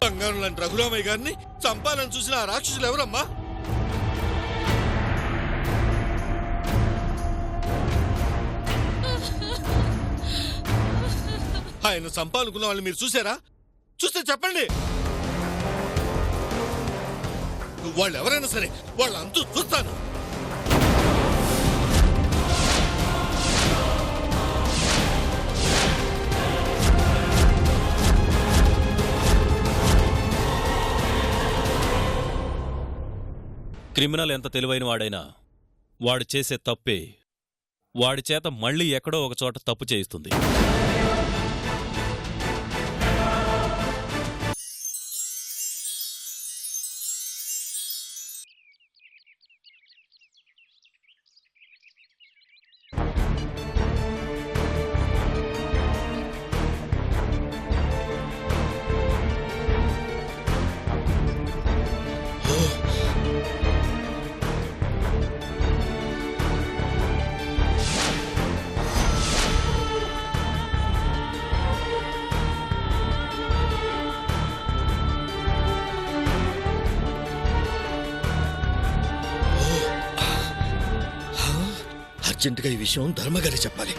బంగారం లాంటి రఘురామయ్య గారిని చంపాలని చూసిన ఆ రాక్షసులు ఎవరమ్మా? ఆయన చంపాలనుకున్న వాళ్ళని మీరు చూసారా? చూస్తే చెప్పండి. వాళ్ళు ఎవరైనా సరే వాళ్ళంతా చూస్తాను. క్రిమినల్ ఎంత తెలివైన వాడైనా వాడు చేసే తప్పే వాడి చేత మళ్ళీ ఎక్కడో ఒకచోట తప్పు చేయిస్తుంది. అర్జెంటుగా ఈ విషయం ధర్మగారి చెప్పాలి.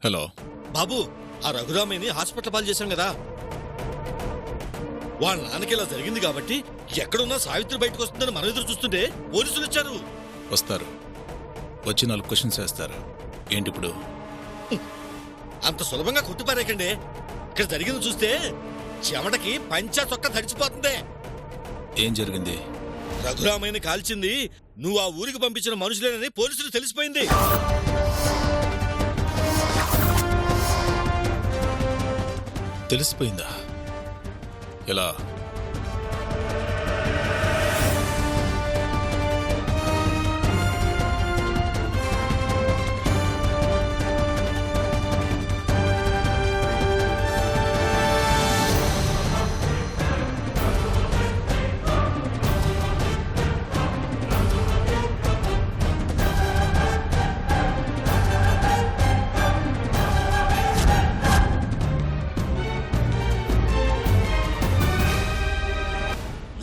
హలో బాబు, ఆ రఘురామయ్యని హాస్పిటల్ పాలు చేశాం కదా. వాళ్ళ నాన్నకి ఇలా జరిగింది కాబట్టి ఎక్కడున్నా సావిత్రి బయటకు వస్తుందని మనం ఎదురు చూస్తుంటే పోలీసులు వచ్చారు. వస్తారు, వచ్చి 4 క్వశ్చన్స్ వేస్తారు. ఏంటి ఇప్పుడు? అంత సులభంగా కొట్టిపారేకండి. ఇక్కడ జరిగింది చూస్తే చెమటకి పంచా చొక్క తడిచిపోతుంది. ఏం జరిగింది? రఘురామయ్యని కాల్చింది నువ్వు ఆ ఊరికి పంపించిన మనుషులేనని పోలీసులు తెలిసిపోయింది. తెలిసిపోయిందా? ఎలా?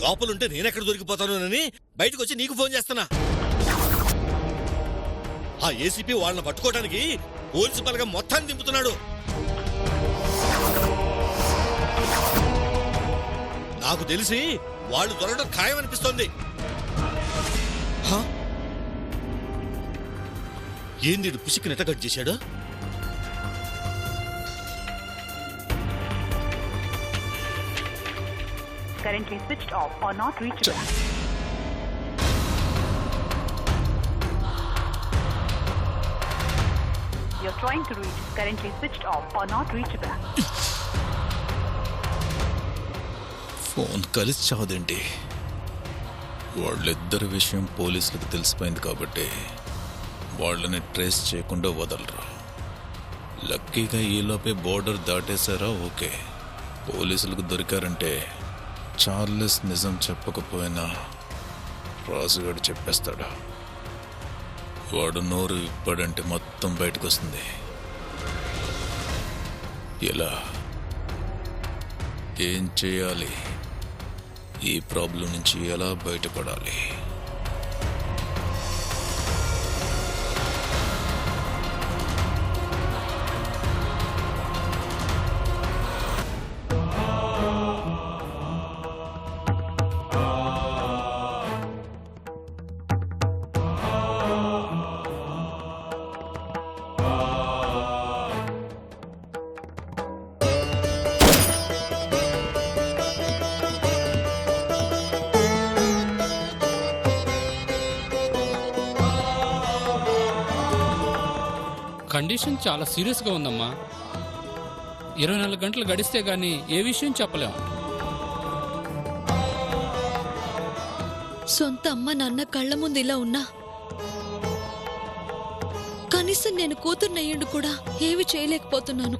లోపలుంటే నేనెక్కడ దొరికిపోతానని బయటకు వచ్చి నీకు ఫోన్ చేస్తున్నా. ఆ ఏసీపీ వాళ్ళని పట్టుకోవడానికి పోలీసు బలగం మొత్తాన్ని దింపుతున్నాడు. నాకు తెలిసి వాళ్ళు దొరకడం ఖాయమనిపిస్తోంది. ఏంది పుసికి నెట కట్ చేశాడు? Currently switched off or not reachable. You're trying to reach currently switched off or not reachable. Phone కలిసి చావదేంటి? వాళ్ళిద్దరి విషయం పోలీసులకు తెలిసిపోయింది కాబట్టి వాళ్ళని ట్రేస్ చేయకుండా వదలరు. లక్కీగా ఈలోపే బోర్డర్ దాటేశారా ఓకే. పోలీసులకు దొరికారంటే చార్లెస్ నిజం చెప్పకపోయినా రాజుగాడు చెప్పేస్తాడు. వాడు నోరు ఇప్పుడంటే మొత్తం బయటకు వస్తుంది. ఎలా? ఏం చేయాలి? ఈ ప్రాబ్లం నుంచి ఎలా బయటపడాలి? కండిషన్ చాలా సీరియస్గా ఉందమ్మా. 24 గంటలు గడిస్తే గానీ ఏ విషయం చెప్పలేం. సొంత అమ్మ నాన్న కళ్ళ ముందు ఇలా ఉన్నా కనీసం నేను కూతుర్నయ్యుండి కూడా ఏవి చేయలేకపోతున్నాను.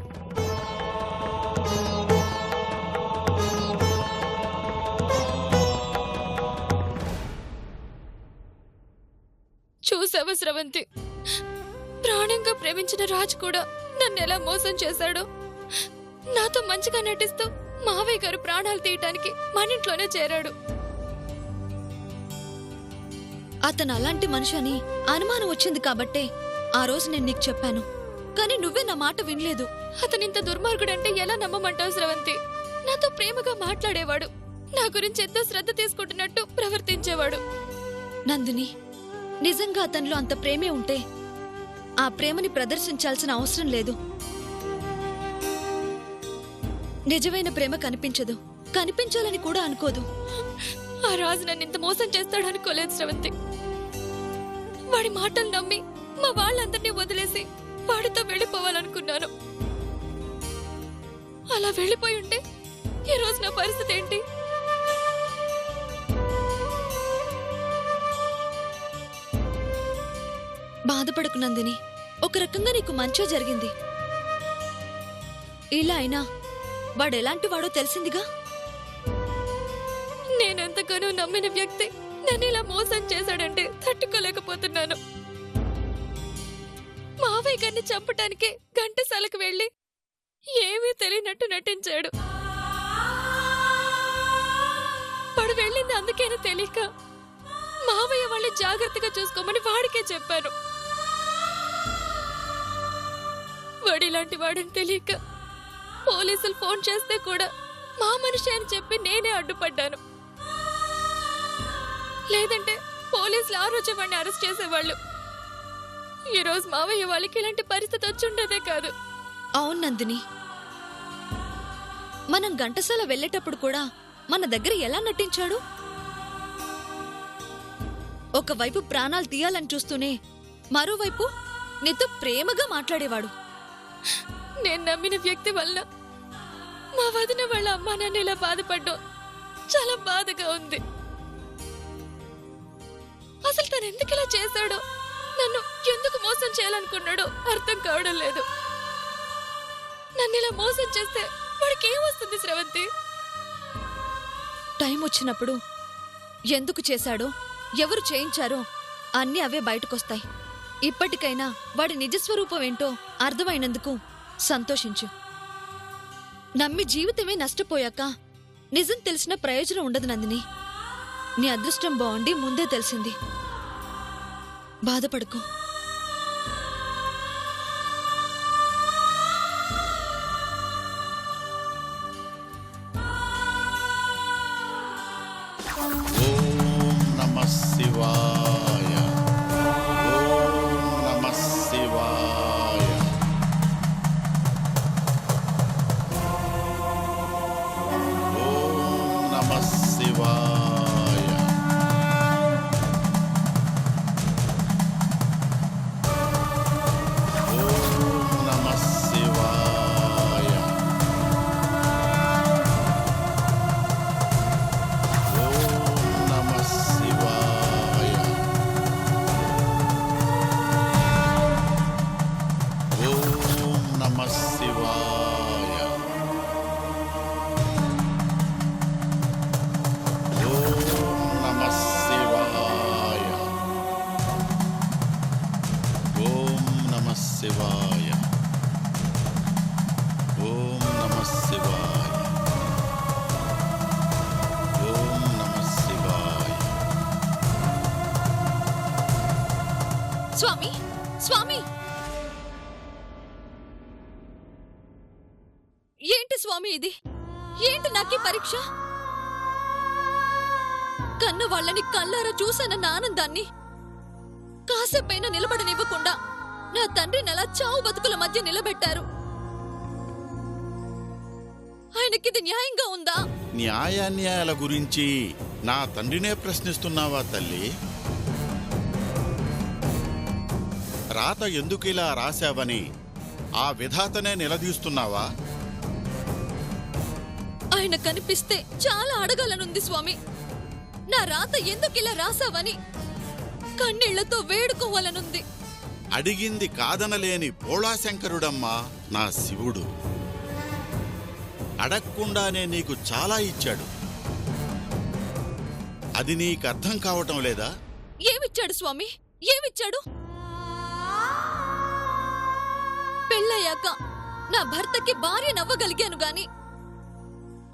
చూసావా స్రవంతి, ప్రాణంగా ప్రేమించిన రాజ్ కూడా నన్ను ఎలా మోసం చేశాడో. నాతో మంచిగా నటిస్తూ మావయ్య గారు ప్రాణాలు తీయటానికి మన ఇంట్లోనే చేరాడు. అతను అలాంటి మనిషి అని అనుమానం వచ్చింది కాబట్టే ఆ రోజు నేను నీకు చెప్పాను. కానీ నువ్వే నా మాట వినలేదు. అతనింత దుర్మార్గుడంటే ఎలా నమ్మమంటావు స్రవంతి? నాతో ప్రేమగా మాట్లాడేవాడు, నా గురించి ఎంతో శ్రద్ధ తీసుకుంటున్నట్టు ప్రవర్తించేవాడు. నందిని, నిజంగా అతనిలో అంత ప్రేమే ఉంటే ఆ ప్రేమని ప్రదర్శించాల్సిన అవసరం లేదు. నిజమైన ప్రేమ కనిపించదు, కనిపించాలని కూడా అనుకోదు. ఆ రాజు నన్ను ఇంత మోసం చేస్తాడు అనుకోలేదు స్రవంతి. వాడి మాటలు నమ్మి మా వాళ్ళందరినీ వదిలేసి వాడితో వెళ్ళిపోవాలనుకున్నాను. అలా వెళ్ళిపోయి ఉంటే ఈ రోజు నా పరిస్థితి ఏంటి? బాధపడకు నందిని, ఒక రకంగా నీకు మంచే జరిగింది. ఇలా అయినా వాడెలాంటి వాడో తెలిసిందిగా. నేనెంతగానో నమ్మిన వ్యక్తి నన్ను ఇలా మోసం చేశాడంటే తట్టుకోలేకపోతున్నాను. మావయ్య గారిని చంపటానికే ఘంటసాలకు వెళ్లి ఏమీ తెలియనట్టు నటించాడు. వాడు వెళ్ళింది అందుకేనా తెలియక మావయ్య వాళ్ళని జాగ్రత్తగా చూసుకోమని వాడికే చెప్పాను. వాడిలాంటి వాడని తెలియక పోలీసులు ఫోన్ చేస్తే కూడా మా మనిషి అని చెప్పి నేనే అడ్డుపడ్డాను. లేదంటే పోలీసులు ఆ రోజు వాడిని అరెస్ట్ చేసేవాళ్ళు. ఈ రోజు మావయ్య వాళ్ళకి ఇలాంటి పరిస్థితి వచ్చుండేదే కాదు. అవును నందిని, మనం ఘంటసాల వెళ్ళేటప్పుడు కూడా మన దగ్గర ఎలా నటించాడు? ఒకవైపు ప్రాణాలు తీయాలని చూస్తూనే మరోవైపు నీతో ప్రేమగా మాట్లాడేవాడు. నేను నమ్మిన వ్యక్తి వల్ల మా వదిన వాళ్ళ అమ్మా నాన్న ఇలా బాధపడ్డం చాలా బాధగా ఉంది. అసలు తను ఎందుకు ఇలా చేశాడో, నన్ను ఎందుకు మోసం చేయాలనుకున్నాడో అర్థం కావడం లేదు. నన్ను ఇలా మోసం చేస్తే వాడికి ఏమొస్తుంది స్రవంతి? టైం వచ్చినప్పుడు ఎందుకు చేశాడో, ఎవరు చేయించారో అన్నీ అవే బయటకొస్తాయి. ఇప్పటికైనా వాడి నిజస్వరూపం ఏంటో అర్థమైనందుకు సంతోషించు. నమ్మి జీవితమే నష్టపోయాక నిజం తెలిసిన ప్రయోజనం ఉండదు నందిని. నీ అదృష్టం బాగుండి ముందే తెలిసింది. బాధపడుకో. శివాయ ఓం నమః శివాయ ఓం నమః శివాయ ఓం నమః శివాయ ఓం నమః శివాయ ఓం నమః శివాయ ఓం నమః శివాయ ఓం నమః శివాయ ఓం నమః శివాయ ఓం నమః శివాయ స్వామి, స్వామి, ఏంటి స్వామి ఇది? ఏంటి నాకీ పరీక్ష? కన్న వాళ్ళని కళ్ళారా చూశానన్న ఆనందాన్ని కాసేపైనా నిలబడనివ్వకుండా నా తండ్రిని అలా చావు బతుకుల మధ్య నిలబెట్టారు. ఆయనకిది న్యాయంగా ఉందా? న్యాయాన్యాయాల గురించి నా తండ్రినే ప్రశ్నిస్తున్నావా తల్లి? రాత ఎందుకిలా రాశావని ఆ విధాతనే నిలదీస్తున్నావా? ఆయన కనిపిస్తే చాలా అడగాలనుంది స్వామి. నా రాత ఎందుకిలా రాసావని కన్నీళ్లతో వేడుకోవాలనుంది. అడిగింది కాదనలేని భోళాశంకరుడమ్మా నా శివుడు. అడగకుండానే నీకు చాలా ఇచ్చాడు. అది నీకు అర్థం కావటం లేదా? ఏమిచ్చాడు స్వామి? ఏమిచ్చాడు? పెళ్ళయ్యాక నా భర్తకి భార్య నవ్వగలిగాను గాని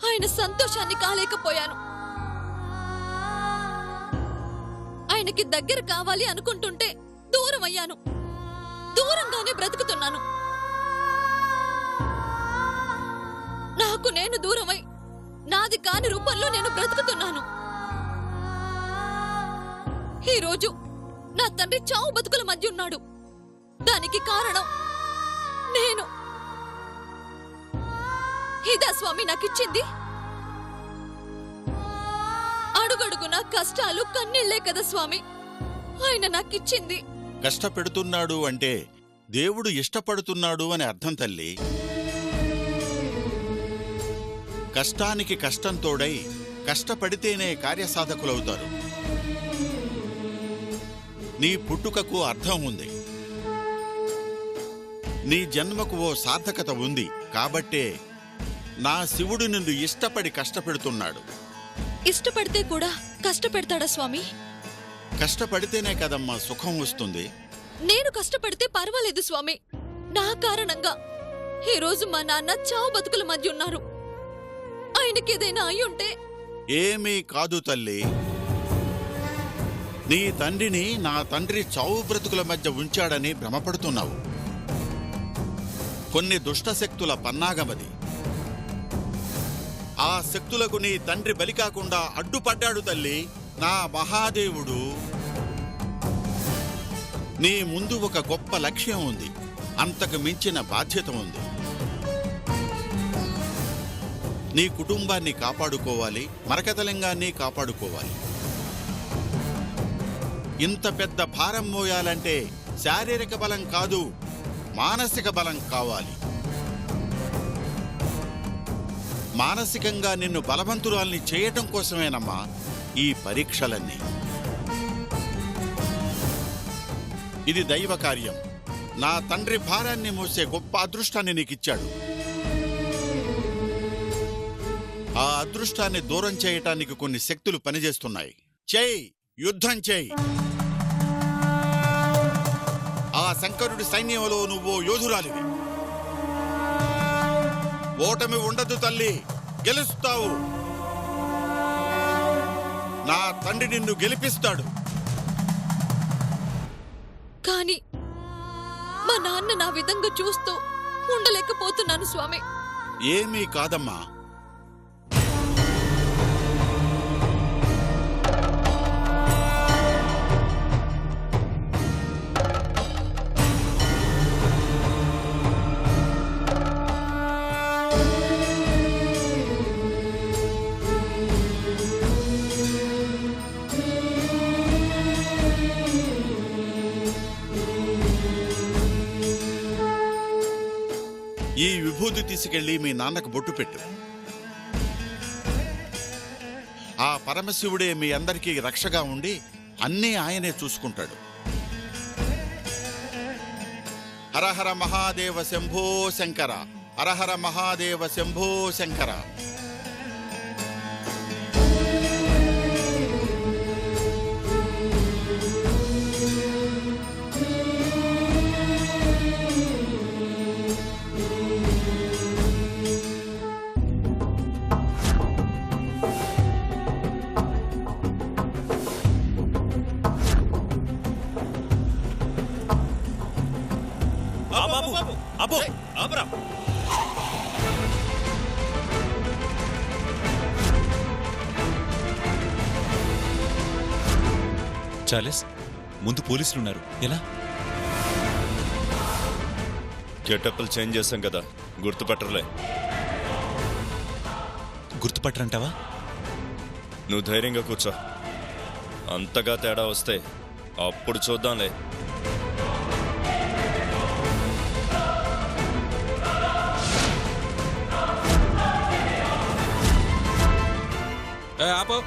ఆయన సంతోషాన్ని కాలేకపోయాను. ఆయనకి దగ్గర కావాలి అనుకుంటుంటే దూరం అయ్యాను. దూరంగానే బ్రతుకుతున్నాను. నాకు నేను దూరమై నాది కాని రూపంలో నేను బ్రతుకుతున్నాను. ఈరోజు నా తండ్రి చావు బతుకుల మధ్య ఉన్నాడు. దానికి కారణం నేను. ఇదా స్వామి నాకిచ్చింది? అడుగడుగునా కష్టాలు కన్నీళ్లే కదా స్వామి ఆయన నాకిచ్చింది. కష్టపెడుతున్నాడు అంటే దేవుడు ఇష్టపడుతున్నాడు అని అర్థం తల్లి. కష్టానికి కష్టం తోడై కష్టపడితేనే కార్యసాధకులవుతారు. నీ పుట్టుకకు అర్థం ఉంది. నీ జన్మకు ఓ సార్థకత ఉంది. కాబట్టే నా శివుడు నిన్ను ఇష్టపడి కష్టపెడుతున్నాడు. ఇష్టపడితే కూడా కష్టపెడతాడా స్వామి? కష్టపడితేనే కదమ్మా సుఖం వస్తుంది. నేను కష్టపడితే పర్వాలేదు స్వామి. నా కారణంగా ఈరోజు మా నాన్న చావు బతుకుల మధ్య ఉన్నారు. ఆయనకేదైనా అయ్యుంటే? ఏమీ కాదు తల్లి. నీ తండ్రిని నా తండ్రి చావు బ్రతుకుల మధ్య ఉంచాడని భ్రమపడుతున్నావు. కొన్ని దుష్టశక్తుల పన్నాగమది. ఆ శక్తులకు నీ తండ్రి బలి కాకుండా అడ్డుపడ్డాడు తల్లి. నా మహాదేవుడు. నీ ముందు ఒక గొప్ప లక్ష్యం ఉంది. అంతకు మించిన బాధ్యత ఉంది. నీ కుటుంబాన్ని కాపాడుకోవాలి, మరకతలింగాన్ని కాపాడుకోవాలి. ఇంత పెద్ద భారం మోయాలంటే శారీరక బలం కాదు, మానసిక బలం కావాలి. మానసికంగా నిన్ను బలవంతురాల్ని చేయటం కోసమేనమ్మా ఈ పరీక్షలన్నీ. ఇది దైవ కార్యం. నా తండ్రి భారాన్ని మోసే గొప్ప అదృష్టాన్ని నీకిచ్చాడు. ఆ అదృష్టాన్ని దూరం చేయటానికి కొన్ని శక్తులు పనిచేస్తున్నాయి. చేయి, యుద్ధం చేయి. ఆ శంకరుడి సైన్యంలో నువ్వు యోధురాలివి. ఓటమి ఉండదు తల్లి, గెలుస్తావు. నా తండ్రి నిన్ను గెలిపిస్తాడు. కాని మా నాన్న నా విధంగా చూస్తూ ఉండలేకపోతున్నాను స్వామి. ఏమీ కాదమ్మా. ఈ విభూతి తీసుకెళ్లి మీ నాన్నకు బొట్టు పెట్టు. ఆ పరమశివుడే మీ అందరికీ రక్షగా ఉండి అన్నీ ఆయనే చూసుకుంటాడు. హరహర మహాదేవ శంభో శంకర, హరహర మహాదేవ శంభో శంకర. అబ్బో ఆపరా. చార్లెస్, ముందు పోలీసులున్నారు. ఎలా? గెటప్పులు చేంజ్ చేశాం కదా, గుర్తుపట్టరులే. గుర్తుపట్టరంటావా? నువ్వు ధైర్యంగా కూర్చో. అంతగా తేడా వస్తే అప్పుడు చూద్దాంలే. ఆపో.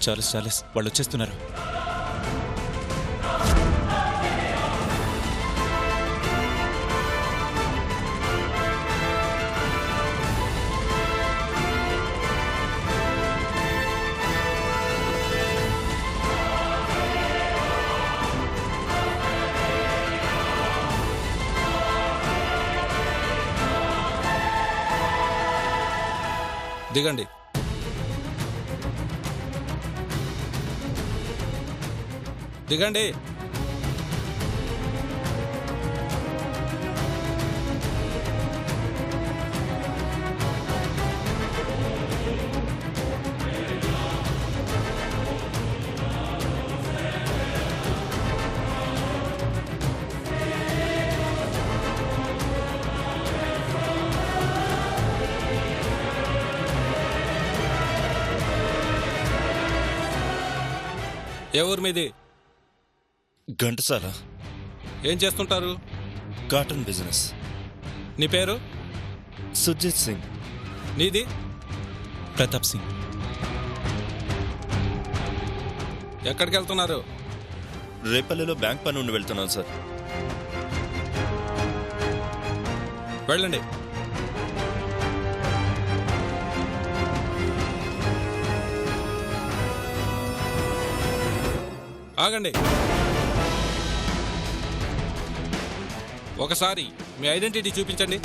చార్లెస్ చార్లెస్ వాళ్ళు వచ్చేస్తున్నారు. దిగండి. దిగండి. ఏ ఊరు మీది? ఘంటసాల. ఏం చేస్తుంటారు? Cotton business. నీ పేరు? సుర్జిత్ సింగ్. నీది? ప్రతాప్ సింగ్. ఎక్కడికి వెళ్తున్నారు? రేపల్లిలో బ్యాంక్ పని ఉండి వెళ్తున్నాను సార్. వెళ్ళండి. ఆగండి. ఒకసారి మీ ఐడెంటిటీ చూపించండి.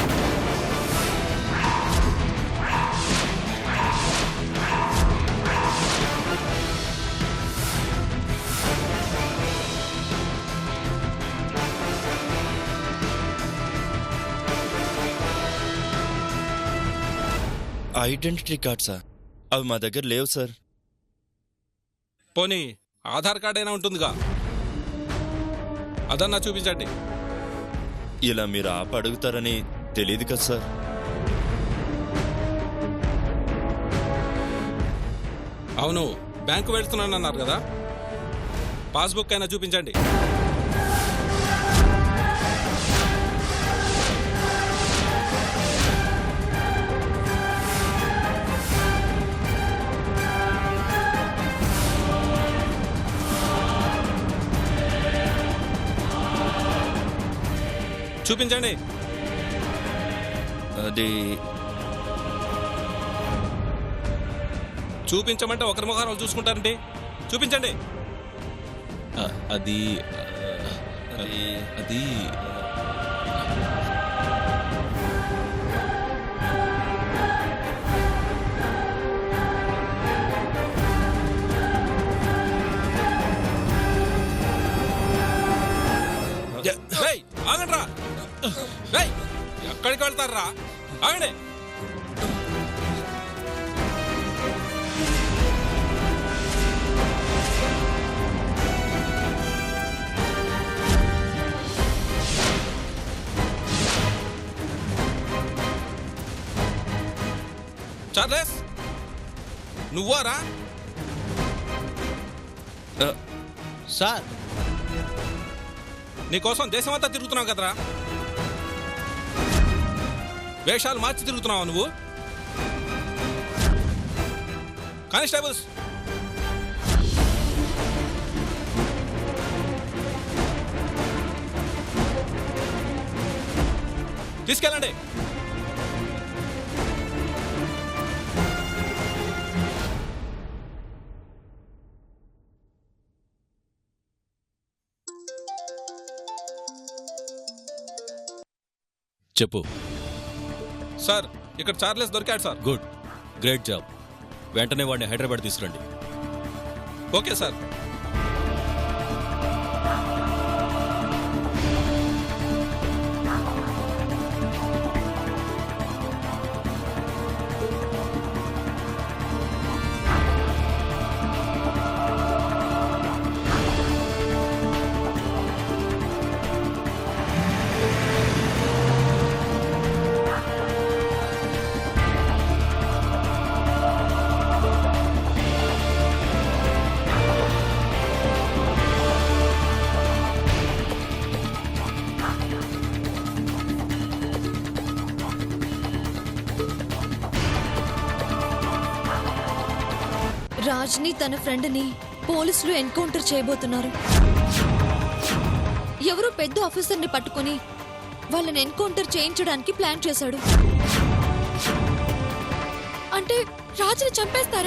ఐడెంటిటీ కార్డ్ సార్, అవి మా దగ్గర లేవు సార్. పోనీ ఆధార్ కార్డ్ అయినా ఉంటుందిగా, అదన్నా చూపించండి. ఇలా మీరు అడుగుతారని తెలియదు కదా సార్. అవును, బ్యాంకు వెళ్తున్నానన్నారు కదా, పాస్బుక్ అయినా చూపించండి. చూపించండి. అది చూపించమంటే ఒకరి ముఖాలు వాళ్ళు చూసుకుంటారండి. చూపించండి. అది అది అది రేయ్, ఆగండ్రా. రేయ్, ఎక్కడికి వెళ్తారా? ఆగండి. చార్లెస్, నువ్వారా? సార్, నీకోసం దేశమంతా తిరుగుతున్నావు కదరా. వేషాలు మార్చి తిరుగుతున్నావా నువ్వు? కానిస్టేబుల్స్, తీసుకెళ్ళండి. చెప్పు. సార్, ఇక్కడ చార్లెస్ దొరికాడు సార్. Good, great job. వెంటనే వాడిని హైదరాబాద్ తీసుకురండి. Okay sir. రాజ్ని తన ఫ్రెండ్ని పోలీసులు ఎన్కౌంటర్ చేయబోతున్నారు. ఎవరో పెద్ద ఆఫీసర్ని పట్టుకుని వాళ్ళని ఎన్కౌంటర్ చేయించడానికి ప్లాన్ చేశాడు. అంటే రాజుని చంపేస్తారా?